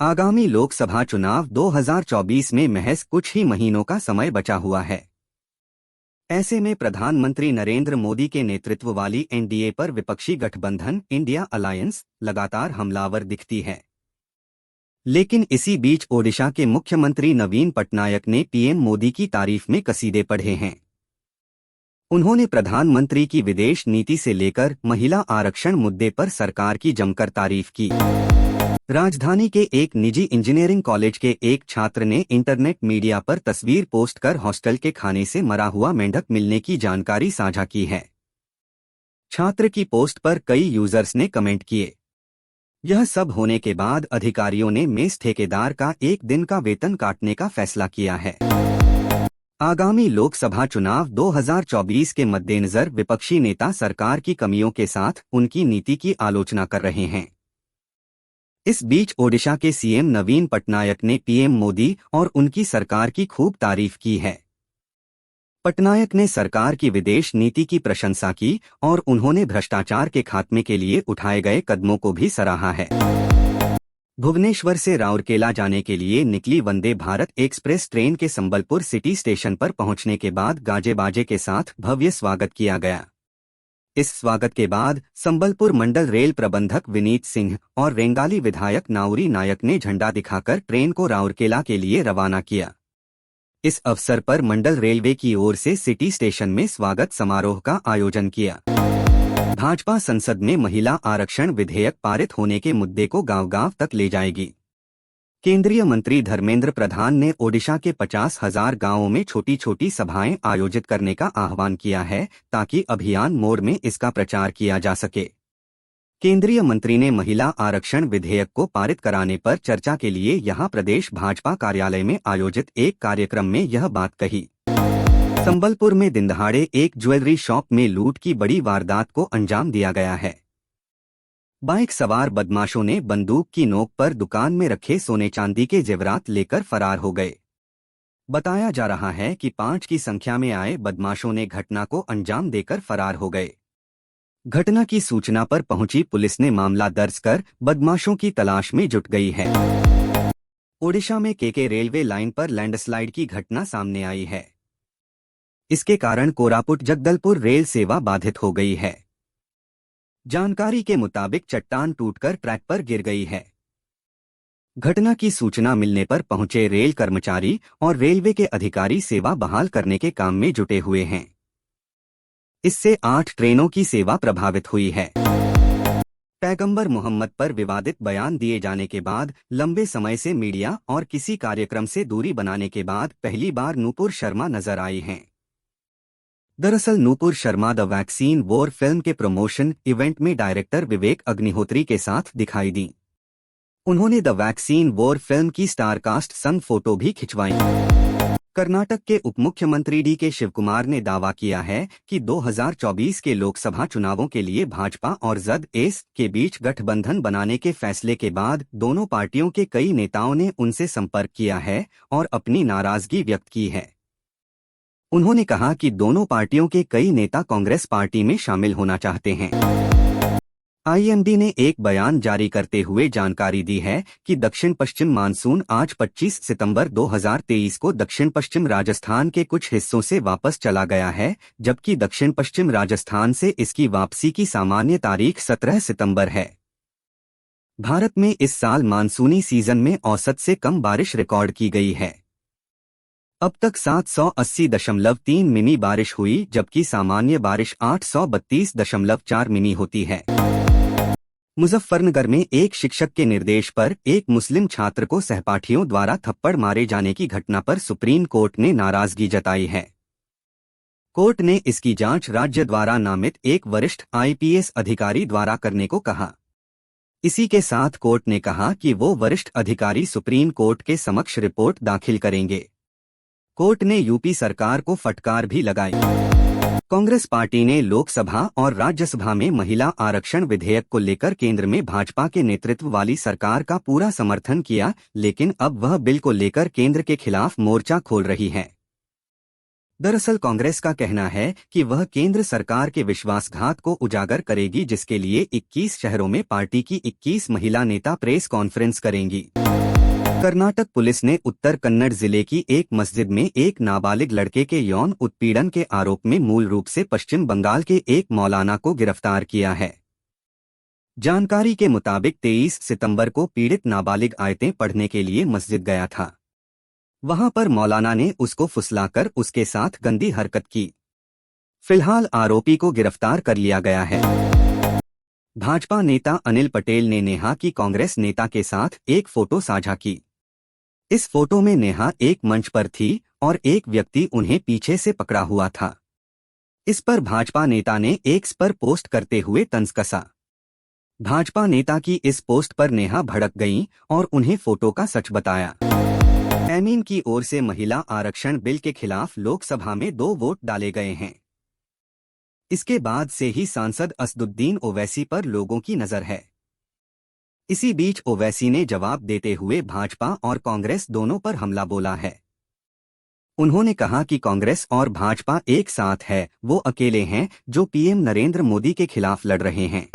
आगामी लोकसभा चुनाव 2024 में महज कुछ ही महीनों का समय बचा हुआ है। ऐसे में प्रधानमंत्री नरेंद्र मोदी के नेतृत्व वाली एनडीए पर विपक्षी गठबंधन इंडिया अलायंस लगातार हमलावर दिखती है। लेकिन इसी बीच ओडिशा के मुख्यमंत्री नवीन पटनायक ने पीएम मोदी की तारीफ में कसीदे पढ़े हैं। उन्होंने प्रधानमंत्री की विदेश नीति से लेकर महिला आरक्षण मुद्दे पर सरकार की जमकर तारीफ की। राजधानी के एक निजी इंजीनियरिंग कॉलेज के एक छात्र ने इंटरनेट मीडिया पर तस्वीर पोस्ट कर हॉस्टल के खाने से मरा हुआ मेंढक मिलने की जानकारी साझा की है। छात्र की पोस्ट पर कई यूजर्स ने कमेंट किए। यह सब होने के बाद अधिकारियों ने मेस ठेकेदार का एक दिन का वेतन काटने का फैसला किया है। आगामी लोकसभा चुनाव 2024 के मद्देनजर विपक्षी नेता सरकार की कमियों के साथ उनकी नीति की आलोचना कर रहे हैं। इस बीच ओडिशा के सीएम नवीन पटनायक ने पीएम मोदी और उनकी सरकार की खूब तारीफ की है। पटनायक ने सरकार की विदेश नीति की प्रशंसा की और उन्होंने भ्रष्टाचार के खात्मे के लिए उठाए गए कदमों को भी सराहा है। भुवनेश्वर से राउरकेला जाने के लिए निकली वंदे भारत एक्सप्रेस ट्रेन के संबलपुर सिटी स्टेशन पर पहुंचने के बाद गाजे बाजे के साथ भव्य स्वागत किया गया। इस स्वागत के बाद संबलपुर मंडल रेल प्रबंधक विनीत सिंह और रेंगाली विधायक नाउरी नायक ने झंडा दिखाकर ट्रेन को राउरकेला के लिए रवाना किया। इस अवसर पर मंडल रेलवे की ओर से सिटी स्टेशन में स्वागत समारोह का आयोजन किया। भाजपा संसद में महिला आरक्षण विधेयक पारित होने के मुद्दे को गांव-गांव तक ले जाएगी। केंद्रीय मंत्री धर्मेंद्र प्रधान ने ओडिशा के 50,000 गांवों में छोटी छोटी सभाएं आयोजित करने का आह्वान किया है ताकि अभियान मोड में इसका प्रचार किया जा सके। केंद्रीय मंत्री ने महिला आरक्षण विधेयक को पारित कराने पर चर्चा के लिए यहां प्रदेश भाजपा कार्यालय में आयोजित एक कार्यक्रम में यह बात कही। संबलपुर में दिनदहाड़े एक ज्वेलरी शॉप में लूट की बड़ी वारदात को अंजाम दिया गया है। बाइक सवार बदमाशों ने बंदूक की नोक पर दुकान में रखे सोने चांदी के जेवरात लेकर फरार हो गए। बताया जा रहा है कि 5 की संख्या में आए बदमाशों ने घटना को अंजाम देकर फरार हो गए। घटना की सूचना पर पहुंची पुलिस ने मामला दर्ज कर बदमाशों की तलाश में जुट गई है। ओडिशा में केके रेलवे लाइन पर लैंडस्लाइड की घटना सामने आई है। इसके कारण कोरापुट जगदलपुर रेल सेवा बाधित हो गई है। जानकारी के मुताबिक चट्टान टूटकर ट्रैक पर गिर गई है। घटना की सूचना मिलने पर पहुंचे रेल कर्मचारी और रेलवे के अधिकारी सेवा बहाल करने के काम में जुटे हुए हैं। इससे 8 ट्रेनों की सेवा प्रभावित हुई है। पैगंबर मोहम्मद पर विवादित बयान दिए जाने के बाद लंबे समय से मीडिया और किसी कार्यक्रम से दूरी बनाने के बाद पहली बार नूपुर शर्मा नजर आई हैं। दरअसल Nupur Sharma the vaccine war film के प्रमोशन इवेंट में डायरेक्टर विवेक अग्निहोत्री के साथ दिखाई दी। उन्होंने द वैक्सीन वॉर फिल्म की स्टारकास्ट संग फोटो भी खिंचवाई। कर्नाटक के उपमुख्यमंत्री डी के शिवकुमार ने दावा किया है कि 2024 के लोकसभा चुनावों के लिए भाजपा और जेडीएस के बीच गठबंधन बनाने के फैसले के बाद दोनों पार्टियों के कई नेताओं ने उनसे संपर्क किया है और अपनी नाराजगी व्यक्त की है। उन्होंने कहा कि दोनों पार्टियों के कई नेता कांग्रेस पार्टी में शामिल होना चाहते हैं। आईएमडी ने एक बयान जारी करते हुए जानकारी दी है कि दक्षिण पश्चिम मानसून आज 25 सितंबर 2023 को दक्षिण पश्चिम राजस्थान के कुछ हिस्सों से वापस चला गया है, जबकि दक्षिण पश्चिम राजस्थान से इसकी वापसी की सामान्य तारीख 17 सितंबर है। भारत में इस साल मानसूनी सीजन में औसत से कम बारिश रिकॉर्ड की गई है। अब तक 780.3 मिमी बारिश हुई, जबकि सामान्य बारिश 832.4 मिमी होती है। मुजफ्फरनगर में एक शिक्षक के निर्देश पर एक मुस्लिम छात्र को सहपाठियों द्वारा थप्पड़ मारे जाने की घटना पर सुप्रीम कोर्ट ने नाराजगी जताई है। कोर्ट ने इसकी जांच राज्य द्वारा नामित एक वरिष्ठ आईपीएस अधिकारी द्वारा करने को कहा। इसी के साथ कोर्ट ने कहा कि वो वरिष्ठ अधिकारी सुप्रीम कोर्ट के समक्ष रिपोर्ट दाखिल करेंगे। कोर्ट ने यूपी सरकार को फटकार भी लगाई। कांग्रेस पार्टी ने लोकसभा और राज्यसभा में महिला आरक्षण विधेयक को लेकर केंद्र में भाजपा के नेतृत्व वाली सरकार का पूरा समर्थन किया, लेकिन अब वह बिल को लेकर केंद्र के खिलाफ मोर्चा खोल रही है। दरअसल कांग्रेस का कहना है कि वह केंद्र सरकार के विश्वासघात को उजागर करेगी, जिसके लिए 21 शहरों में पार्टी की 21 महिला नेता प्रेस कॉन्फ्रेंस करेंगी। कर्नाटक पुलिस ने उत्तर कन्नड़ जिले की एक मस्जिद में एक नाबालिग लड़के के यौन उत्पीड़न के आरोप में मूल रूप से पश्चिम बंगाल के एक मौलाना को गिरफ्तार किया है। जानकारी के मुताबिक 23 सितंबर को पीड़ित नाबालिग आयतें पढ़ने के लिए मस्जिद गया था। वहां पर मौलाना ने उसको फुसलाकर उसके साथ गंदी हरकत की। फिलहाल आरोपी को गिरफ्तार कर लिया गया है। भाजपा नेता अनिल पटेल ने नेहा की कांग्रेस नेता के साथ एक फोटो साझा की। इस फोटो में नेहा एक मंच पर थी और एक व्यक्ति उन्हें पीछे से पकड़ा हुआ था। इस पर भाजपा नेता ने एक्स पर पोस्ट करते हुए तंज कसा। भाजपा नेता की इस पोस्ट पर नेहा भड़क गईं और उन्हें फोटो का सच बताया। एमीन की ओर से महिला आरक्षण बिल के खिलाफ लोकसभा में 2 वोट डाले गए हैं। इसके बाद से ही सांसद असदुद्दीन ओवैसी पर लोगों की नजर है। इसी बीच ओवैसी ने जवाब देते हुए भाजपा और कांग्रेस दोनों पर हमला बोला है। उन्होंने कहा कि कांग्रेस और भाजपा एक साथ है, वो अकेले हैं जो पीएम नरेंद्र मोदी के खिलाफ लड़ रहे हैं।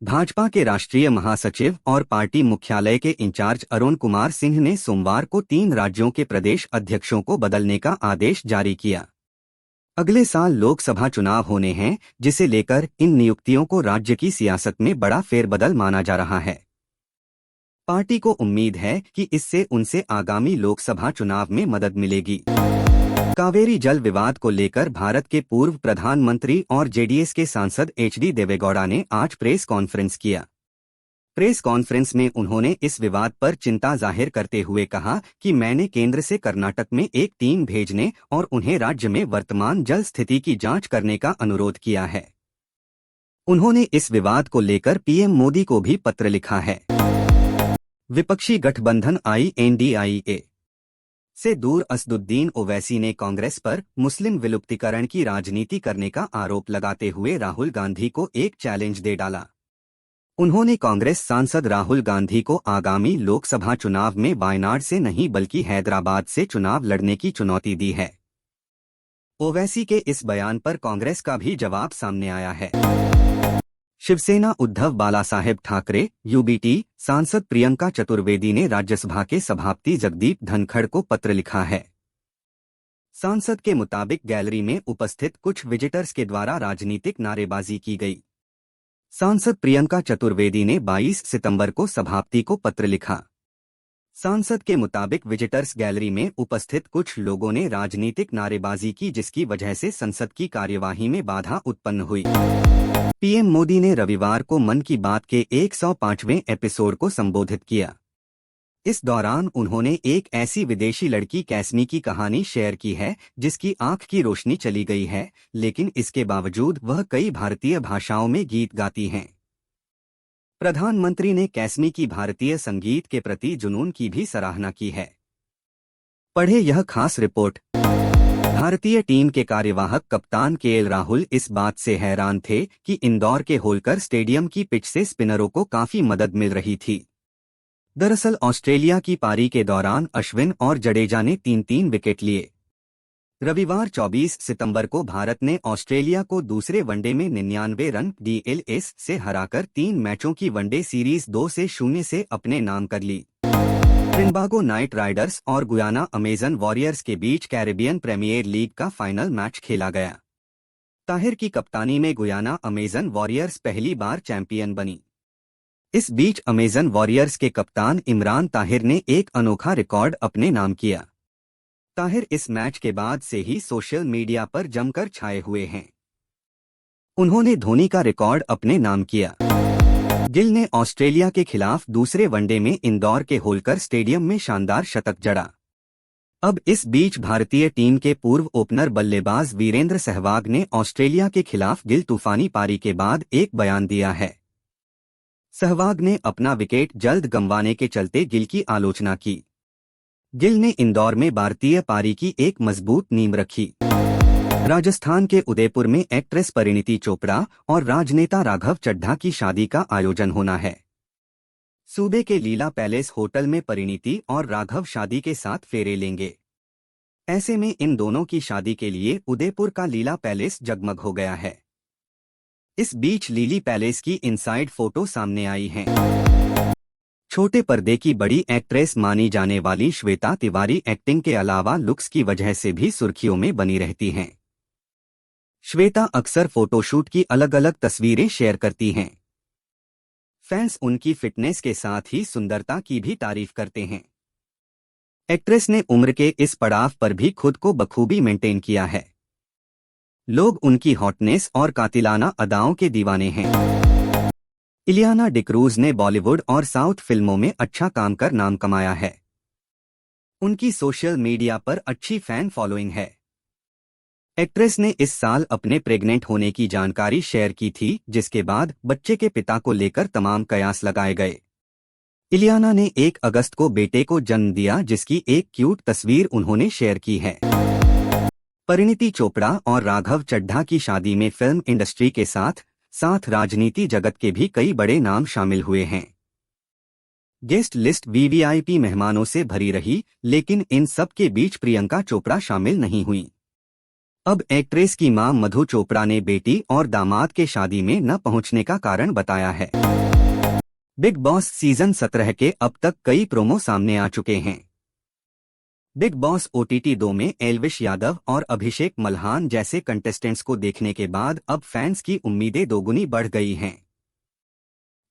भाजपा के राष्ट्रीय महासचिव और पार्टी मुख्यालय के इंचार्ज अरुण कुमार सिंह ने सोमवार को 3 राज्यों के प्रदेश अध्यक्षों को बदलने का आदेश जारी किया। अगले साल लोकसभा चुनाव होने हैं, जिसे लेकर इन नियुक्तियों को राज्य की सियासत में बड़ा फेरबदल माना जा रहा है। पार्टी को उम्मीद है कि इससे उनसे आगामी लोकसभा चुनाव में मदद मिलेगी। कावेरी जल विवाद को लेकर भारत के पूर्व प्रधानमंत्री और जेडीएस के सांसद एचडी देवेगौड़ा ने आज प्रेस कॉन्फ्रेंस किया। प्रेस कॉन्फ्रेंस में उन्होंने इस विवाद पर चिंता जाहिर करते हुए कहा कि मैंने केंद्र से कर्नाटक में एक टीम भेजने और उन्हें राज्य में वर्तमान जल स्थिति की जांच करने का अनुरोध किया है। उन्होंने इस विवाद को लेकर पीएम मोदी को भी पत्र लिखा है। विपक्षी गठबंधन INDIA से दूर असदुद्दीन ओवैसी ने कांग्रेस पर मुस्लिम विलुप्तीकरण की राजनीति करने का आरोप लगाते हुए राहुल गांधी को एक चैलेंज दे डाला। उन्होंने कांग्रेस सांसद राहुल गांधी को आगामी लोकसभा चुनाव में वायनाड से नहीं बल्कि हैदराबाद से चुनाव लड़ने की चुनौती दी है। ओवैसी के इस बयान पर कांग्रेस का भी जवाब सामने आया है। शिवसेना उद्धव बालासाहेब ठाकरे UBT सांसद प्रियंका चतुर्वेदी ने राज्यसभा के सभापति जगदीप धनखड़ को पत्र लिखा है। सांसद के मुताबिक गैलरी में उपस्थित कुछ विजिटर्स के द्वारा राजनीतिक नारेबाजी की गई। सांसद प्रियंका चतुर्वेदी ने 22 सितंबर को सभापति को पत्र लिखा। सांसद के मुताबिक विजिटर्स गैलरी में उपस्थित कुछ लोगों ने राजनीतिक नारेबाजी की, जिसकी वजह से संसद की कार्यवाही में बाधा उत्पन्न हुई। पीएम मोदी ने रविवार को मन की बात के 105वें एपिसोड को संबोधित किया। इस दौरान उन्होंने एक ऐसी विदेशी लड़की कैस्मी की कहानी शेयर की है जिसकी आंख की रोशनी चली गई है, लेकिन इसके बावजूद वह कई भारतीय भाषाओं में गीत गाती हैं। प्रधानमंत्री ने कैस्मी की भारतीय संगीत के प्रति जुनून की भी सराहना की है। पढ़े यह खास रिपोर्ट। भारतीय टीम के कार्यवाहक कप्तान KL राहुल इस बात से हैरान थे कि इंदौर के होलकर स्टेडियम की पिच से स्पिनरों को काफी मदद मिल रही थी। दरअसल ऑस्ट्रेलिया की पारी के दौरान अश्विन और जडेजा ने 3-3 विकेट लिए। रविवार 24 सितंबर को भारत ने ऑस्ट्रेलिया को दूसरे वनडे में 99 रन DLS से हराकर 3 मैचों की वनडे सीरीज 2-0 से अपने नाम कर ली। ट्रिनिडाद नाइट राइडर्स और गुयाना अमेजन वॉरियर्स के बीच कैरेबियन प्रीमियर लीग का फाइनल मैच खेला गया। ताहिर की कप्तानी में गुयाना अमेजन वॉरियर्स पहली बार चैंपियन बनी। इस बीच अमेजन वॉरियर्स के कप्तान इमरान ताहिर ने एक अनोखा रिकॉर्ड अपने नाम किया। ताहिर इस मैच के बाद से ही सोशल मीडिया पर जमकर छाए हुए हैं। उन्होंने धोनी का रिकॉर्ड अपने नाम किया। गिल ने ऑस्ट्रेलिया के खिलाफ दूसरे वनडे में इंदौर के होलकर स्टेडियम में शानदार शतक जड़ा। अब इस बीच भारतीय टीम के पूर्व ओपनर बल्लेबाज वीरेंद्र सहवाग ने ऑस्ट्रेलिया के खिलाफ गिल तूफानी पारी के बाद एक बयान दिया है। सहवाग ने अपना विकेट जल्द गंवाने के चलते गिल की आलोचना की। गिल ने इंदौर में भारतीय पारी की एक मजबूत नींव रखी। राजस्थान के उदयपुर में एक्ट्रेस परिणीति चोपड़ा और राजनेता राघव चड्ढा की शादी का आयोजन होना है। सूबे के लीला पैलेस होटल में परिणीति और राघव शादी के साथ फेरे लेंगे। ऐसे में इन दोनों की शादी के लिए उदयपुर का लीला पैलेस जगमग हो गया है। इस बीच लीली पैलेस की इनसाइड फोटो सामने आई हैं। छोटे पर्दे की बड़ी एक्ट्रेस मानी जाने वाली श्वेता तिवारी एक्टिंग के अलावा लुक्स की वजह से भी सुर्खियों में बनी रहती हैं। श्वेता अक्सर फोटोशूट की अलग अलग तस्वीरें शेयर करती हैं। फैंस उनकी फिटनेस के साथ ही सुंदरता की भी तारीफ करते हैं। एक्ट्रेस ने उम्र के इस पड़ाव पर भी खुद को बखूबी मेंटेन किया है। लोग उनकी हॉटनेस और कातिलाना अदाओं के दीवाने हैं। इलियाना डिक्रूज ने बॉलीवुड और साउथ फिल्मों में अच्छा काम कर नाम कमाया है। उनकी सोशल मीडिया पर अच्छी फैन फॉलोइंग है। एक्ट्रेस ने इस साल अपने प्रेग्नेंट होने की जानकारी शेयर की थी, जिसके बाद बच्चे के पिता को लेकर तमाम कयास लगाए गए। इलियाना ने 1 अगस्त को बेटे को जन्म दिया, जिसकी एक क्यूट तस्वीर उन्होंने शेयर की है। परिणीति चोपड़ा और राघव चड्ढा की शादी में फिल्म इंडस्ट्री के साथ साथ राजनीति जगत के भी कई बड़े नाम शामिल हुए हैं। गेस्ट लिस्ट वीवीआईपी मेहमानों से भरी रही, लेकिन इन सब के बीच प्रियंका चोपड़ा शामिल नहीं हुई। अब एक्ट्रेस की मां मधु चोपड़ा ने बेटी और दामाद के शादी में न पहुंचने का कारण बताया है। बिग बॉस सीजन 17 के अब तक कई प्रोमो सामने आ चुके हैं। बिग बॉस OTT 2 में एल्विश यादव और अभिषेक मल्हान जैसे कंटेस्टेंट्स को देखने के बाद अब फैंस की उम्मीदें दोगुनी बढ़ गई हैं।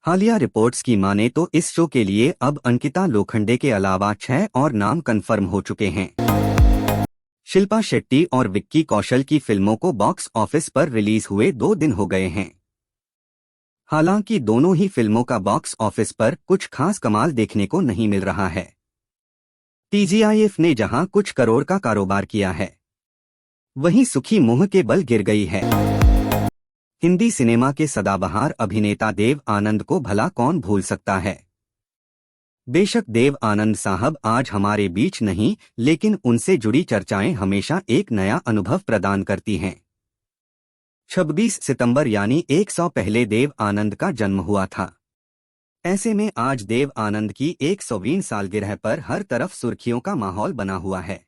हालिया रिपोर्ट्स की माने तो इस शो के लिए अब अंकिता लोखंडे के अलावा 6 और नाम कंफर्म हो चुके हैं। शिल्पा शेट्टी और विक्की कौशल की फिल्मों को बॉक्स ऑफिस पर रिलीज हुए 2 दिन हो गए हैं। हालांकि दोनों ही फिल्मों का बॉक्स ऑफिस पर कुछ खास कमाल देखने को नहीं मिल रहा है। TGIF ने जहां कुछ करोड़ का कारोबार किया है, वहीं सुखी मुंह के बल गिर गई है। हिंदी सिनेमा के सदाबहार अभिनेता देव आनंद को भला कौन भूल सकता है। बेशक देव आनंद साहब आज हमारे बीच नहीं, लेकिन उनसे जुड़ी चर्चाएं हमेशा एक नया अनुभव प्रदान करती हैं। 26 सितंबर यानी 100 पहले देव आनंद का जन्म हुआ था। ऐसे में आज देव आनंद की 100वीं सालगिरह पर हर तरफ सुर्खियों का माहौल बना हुआ है।